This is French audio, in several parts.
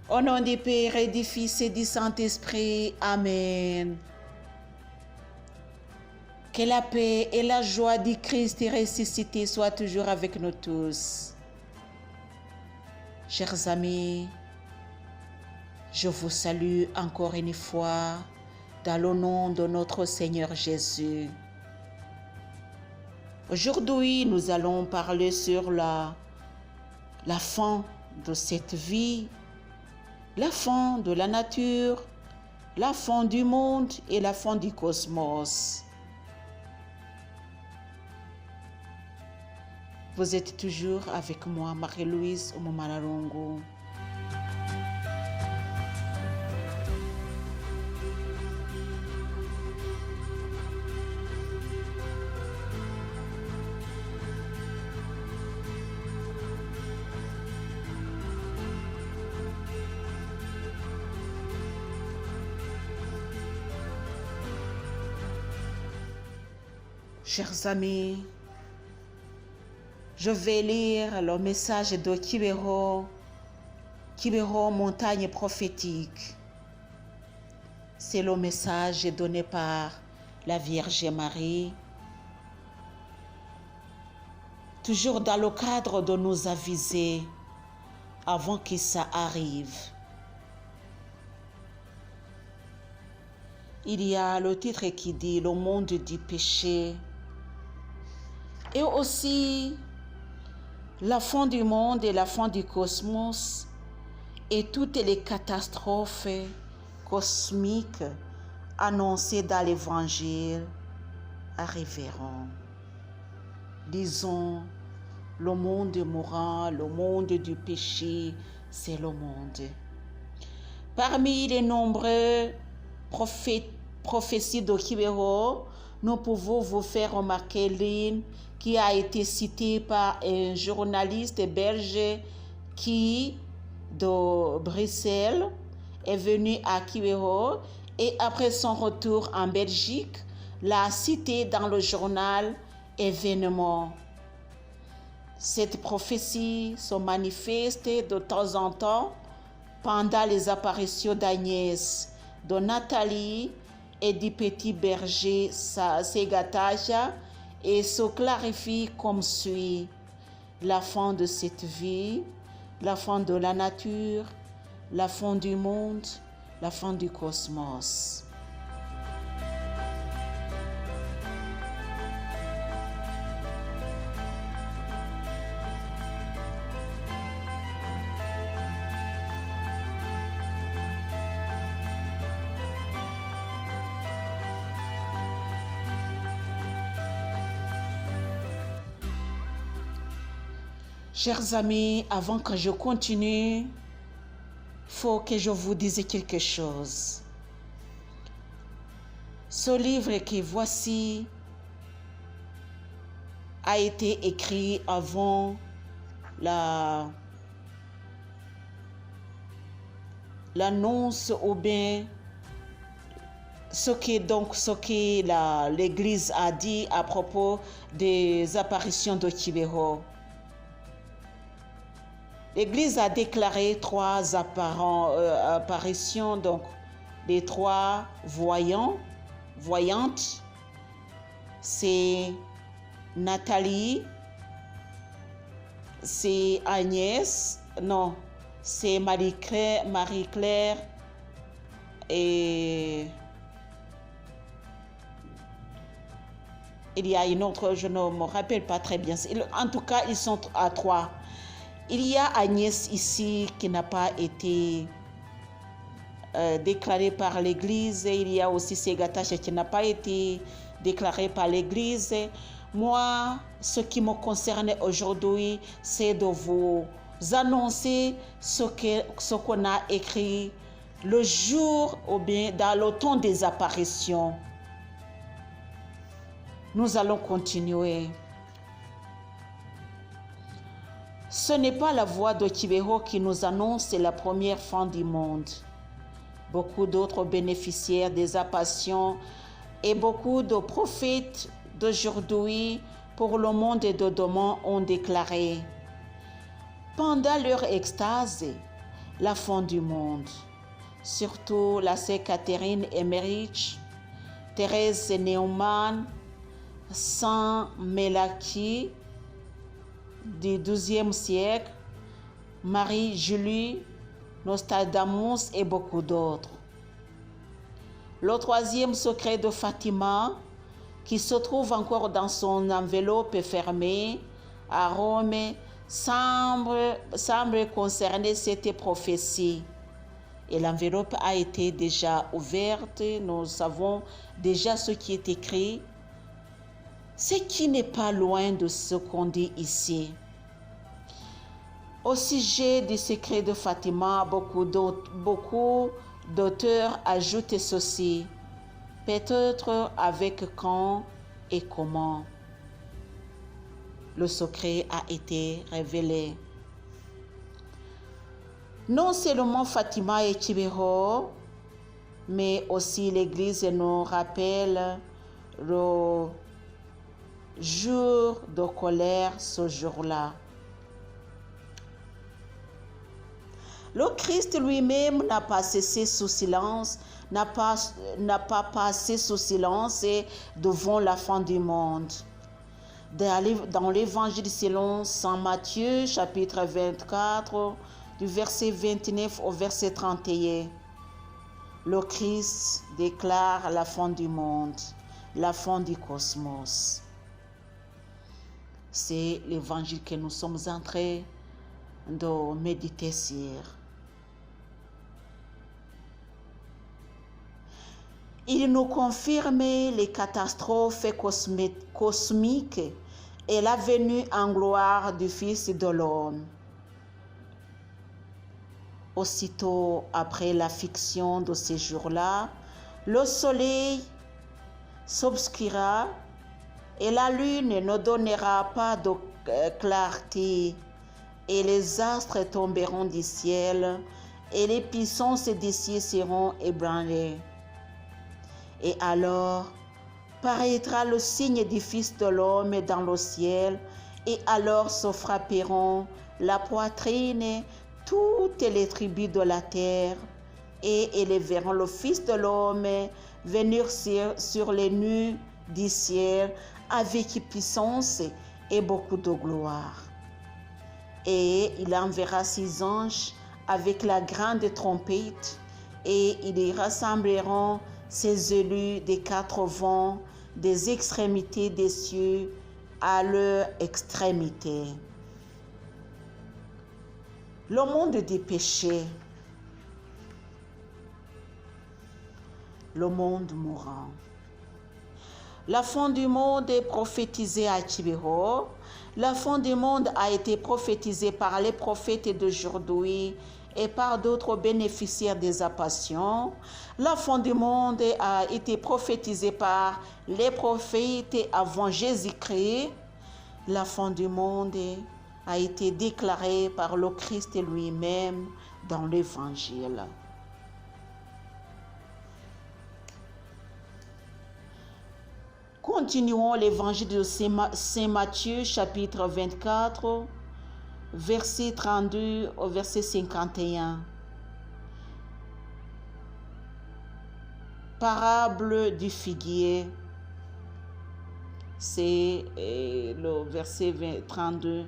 Au nom du Père et du Fils et du Saint-Esprit. Amen. Que la paix et la joie du Christ ressuscité soient toujours avec nous tous. Chers amis, je vous salue encore une fois dans le nom de notre Seigneur Jésus. Aujourd'hui, nous allons parler sur la fin de cette vie, la fin de la nature, la fin du monde et la fin du cosmos. Vous êtes toujours avec moi, Marie-Louise Omomalalongo. Chers amis, je vais lire le message de Kibeho Montagne prophétique. C'est le message donné par la Vierge Marie, toujours dans le cadre de nous aviser avant que ça arrive. Il y a le titre qui dit « Le monde du péché » et aussi la fin du monde et la fin du cosmos et toutes les catastrophes cosmiques annoncées dans l'Évangile arriveront. Disons, le monde mourant, le monde du péché, c'est le monde. Parmi les nombreux prophéties de Kibeho, nous pouvons vous faire remarquer l'une qui a été citée par un journaliste belge qui, de Bruxelles, est venu à Kibeho et après son retour en Belgique, l'a cité dans le journal Événement. Cette prophétie se manifeste de temps en temps pendant les apparitions d'Agnès, de Nathalie et du petit berger Segataja et se clarifie comme suit: la fin de cette vie, la fin de la nature, la fin du monde, la fin du cosmos. Chers amis, avant que je continue, il faut que je vous dise quelque chose. Ce livre que voici a été écrit avant l'annonce ou bien ce que l'Église a dit à propos des apparitions de Kibeho. L'Église a déclaré 3 apparitions, donc les 3 voyantes, c'est Nathalie, c'est Agnès, non, c'est Marie-Claire et il y a une autre, je ne me rappelle pas très bien. En tout cas, ils sont à 3. Il y a Agnès ici qui n'a pas été déclarée par l'Église. Il y a aussi Segatache qui n'a pas été déclarée par l'Église. Moi, ce qui me concerne aujourd'hui, c'est de vous annoncer ce qu'on a écrit le jour ou bien dans le temps des apparitions. Nous allons continuer. Ce n'est pas la voix de Kibeho qui nous annonce la première fin du monde. Beaucoup d'autres bénéficiaires des apparitions et beaucoup de prophètes d'aujourd'hui pour le monde de demain ont déclaré: pendant leur extase, la fin du monde. Surtout la sœur Catherine Emmerich, Thérèse Neumann, Saint Melchior du XIIe siècle, Marie-Julie, Nostradamus et beaucoup d'autres. Le troisième secret de Fatima, qui se trouve encore dans son enveloppe fermée à Rome, semble concerner cette prophétie. Et l'enveloppe a été déjà ouverte, nous savons déjà ce qui est écrit, ce qui n'est pas loin de ce qu'on dit ici. Au sujet du secret de Fatima, beaucoup d'auteurs ajoutent ceci, peut-être avec quand et comment le secret a été révélé. Non seulement Fatima et Kibeho, mais aussi l'Église nous rappelle le jour de colère, ce jour-là. Le Christ lui-même n'a pas cessé sous silence, n'a pas passé sous silence devant la fin du monde. Dans l'évangile selon Saint Matthieu, chapitre 24, du verset 29 au verset 31, le Christ déclare la fin du monde, la fin du cosmos. C'est l'évangile que nous sommes en train de méditer sur. Il nous confirme les catastrophes cosmiques et la venue en gloire du Fils de l'homme. Aussitôt après la fiction de ces jours-là, le soleil s'obscurera et la lune ne donnera pas de clarté et les astres tomberont du ciel et les puissances des cieux seront ébranlées. Et alors paraîtra le signe du Fils de l'homme dans le ciel, et alors se frapperont la poitrine toutes les tribus de la terre, et ils verront le Fils de l'homme venir sur les nuées du ciel avec puissance et beaucoup de gloire. Et il enverra ses anges avec la grande trompette, et ils rassembleront ses élus des quatre vents, des extrémités des cieux à leur extrémité. Le monde des péchés, le monde mourant. La fin du monde est prophétisée à Kibeho. La fin du monde a été prophétisée par les prophètes d'aujourd'hui et par d'autres bénéficiaires des appasions. La fin du monde a été prophétisée par les prophètes avant Jésus-Christ. La fin du monde a été déclarée par le Christ lui-même dans l'Évangile. Continuons l'évangile de Saint Matthieu, chapitre 24, verset 32 au verset 51. Parable du figuier, c'est le verset 32.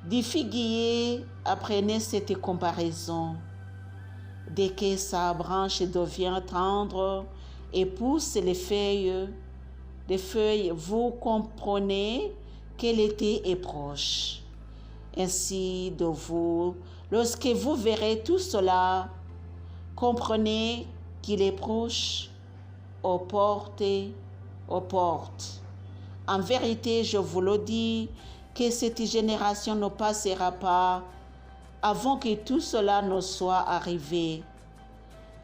Du figuier, apprenez cette comparaison. Dès que sa branche devient tendre et pousse les feuilles, vous comprenez que l'été est proche. Ainsi de vous, lorsque vous verrez tout cela, comprenez qu'il est proche aux portes. En vérité, je vous le dis, que cette génération ne passera pas avant que tout cela ne soit arrivé.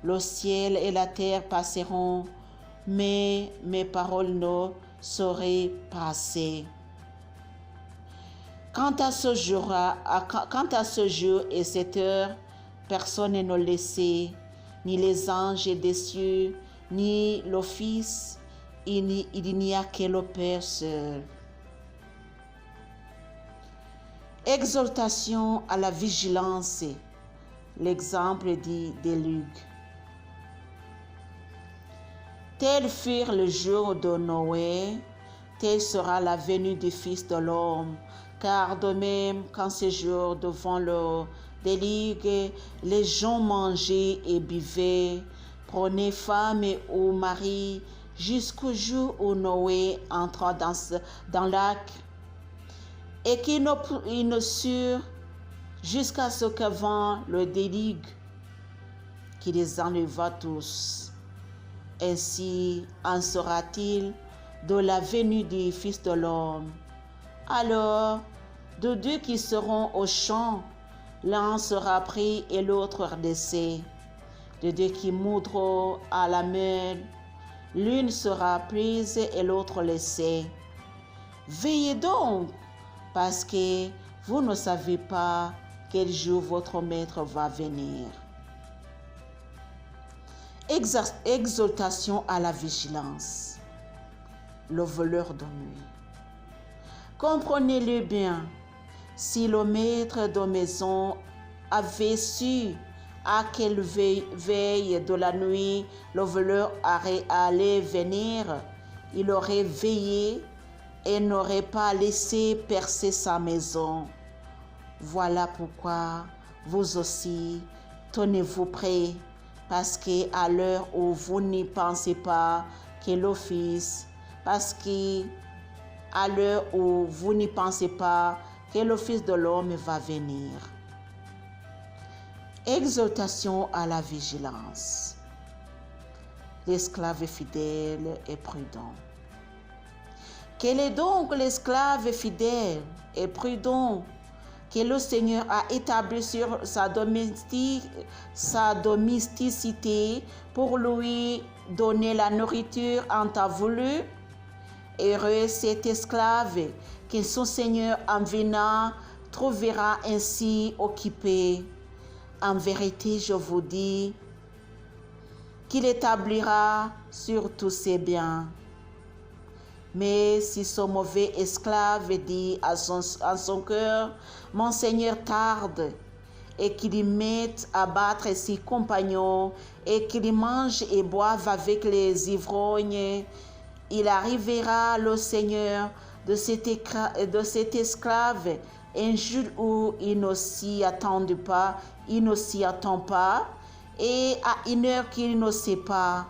Le ciel et la terre passeront, mais mes paroles ne sauraient passer. Quant à ce jour et cette heure, personne ne le sait, ni les anges des cieux, ni le Fils, il n'y a que le Père seul. Exhortation à la vigilance. l'exemple des Luc. Tels furent les jours de Noé, telle sera la venue du Fils de l'homme. Car de même qu'en ces jours devant le déluge, les gens mangeaient et buvaient, prenaient femme ou mari, jusqu'au jour où Noé entra dans l'arc, et qu'ils ne surent jusqu'à ce que vint le déluge, qui les enleva tous. Ainsi en sera-t-il de la venue du Fils de l'homme. Alors, de deux qui seront au champ, l'un sera pris et l'autre redescend. De deux qui moudront à la main, l'une sera prise et l'autre laissée. Veillez donc, parce que vous ne savez pas quel jour votre maître va venir. Exhortation à la vigilance. Le voleur de nuit. Comprenez-le bien, si le maître de maison avait su à quelle veille de la nuit le voleur allait venir, il aurait veillé et n'aurait pas laissé percer sa maison. Voilà pourquoi vous aussi, tenez-vous prêts, parce qu'à l'heure où vous n'y pensez pas que l'office, à l'heure où vous n'y pensez pas que le Fils de l'homme va venir. Exhortation à la vigilance. L'esclave fidèle et prudent. Quel est donc l'esclave fidèle et prudent que le Seigneur a établi sur sa domesticité pour lui donner la nourriture en temps voulu? Heureux cet esclave que son Seigneur en venant trouvera ainsi occupé. En vérité, je vous dis qu'il établira sur tous ses biens. Mais si ce mauvais esclave dit à son cœur, mon Seigneur tarde, et qu'il y mette à battre ses compagnons, et qu'il mange et boive avec les ivrognes, il arrivera le Seigneur de cet esclave un jour où il ne s'y attend pas, et à une heure qu'il ne sait pas,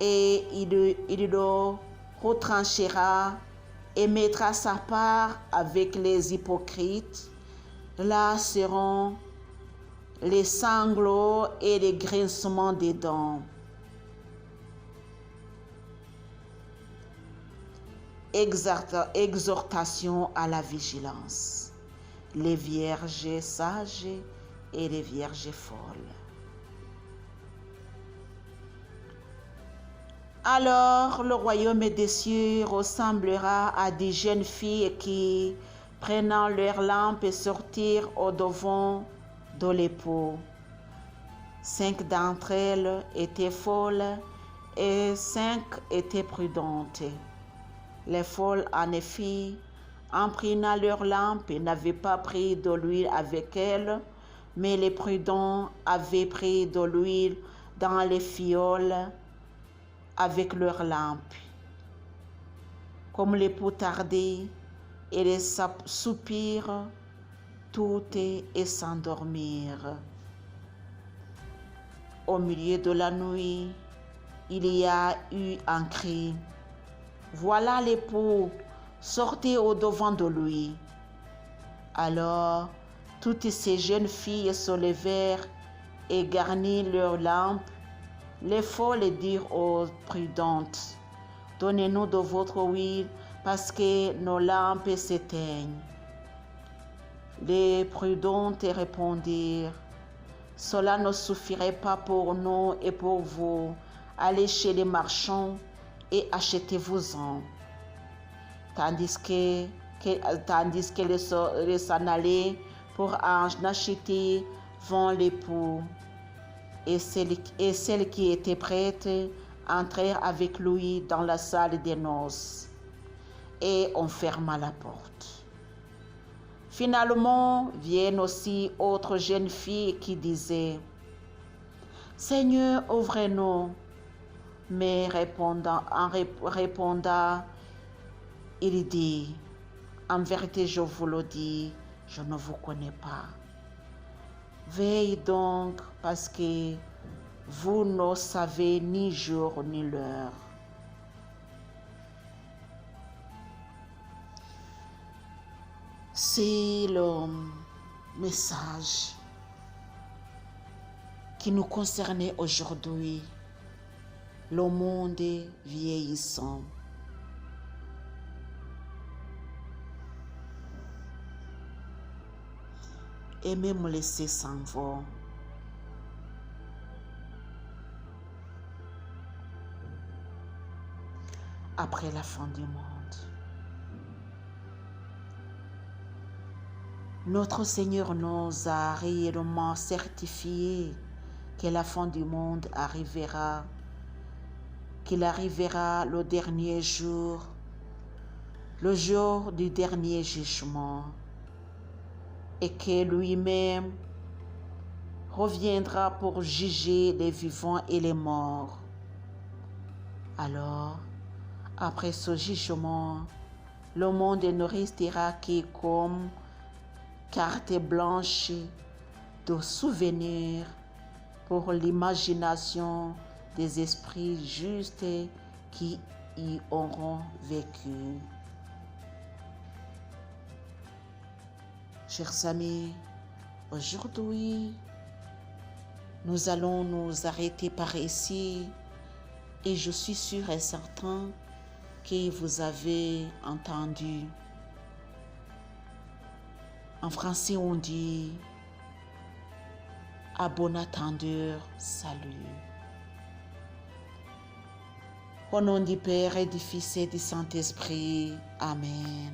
et il le retranchera et mettra sa part avec les hypocrites. Là seront les sanglots et les grincements des dents. Exhortation à la vigilance. Les vierges sages et les vierges folles. Alors le royaume des cieux ressemblera à des jeunes filles qui, prenant leurs lampes, sortirent au-devant de l'époux. 5 d'entre elles étaient folles et 5 étaient prudentes. Les folles, en effet, en prenant leurs lampes, n'avaient pas pris de l'huile avec elles, mais les prudents avaient pris de l'huile dans les fioles avec leurs lampes. Comme l'époux tardait, et les soupirs, tout et s'endormirent. Au milieu de la nuit, il y a eu un cri. Voilà l'époux, sortez au-devant de lui. Alors, toutes ces jeunes filles se levèrent et garnirent leurs lampes. Les folles dirent aux prudentes, donnez-nous de votre huile, parce que nos lampes s'éteignent. Les prudentes répondirent, cela ne suffirait pas pour nous et pour vous. Allez chez les marchands et achetez-vous-en. Tandis qu'elles s'en allaient pour en acheter, vint l'époux. Et celles qui étaient prêtes entrèrent avec lui dans la salle des noces. Et on ferma la porte. Finalement, viennent aussi autres jeunes filles qui disaient, « Seigneur, ouvre-nous. » Mais répondant, il dit, « En vérité, je vous le dis, je ne vous connais pas. Veillez donc parce que vous ne savez ni jour ni l'heure. » C'est le message qui nous concerne aujourd'hui, le monde vieillissant. Et même laisser s'envoler. Après la fin du monde. Notre Seigneur nous a réellement certifié que la fin du monde arrivera, qu'il arrivera le dernier jour, le jour du dernier jugement, et que lui-même reviendra pour juger les vivants et les morts. Alors, après ce jugement, le monde ne restera que comme carte blanche de souvenirs pour l'imagination des esprits justes qui y auront vécu. Chers amis, aujourd'hui, nous allons nous arrêter par ici et je suis sûr et certain que vous avez entendu. En français, on dit « À bon attendeur, salut ». Au nom du Père et du Fils et du Saint-Esprit, Amen.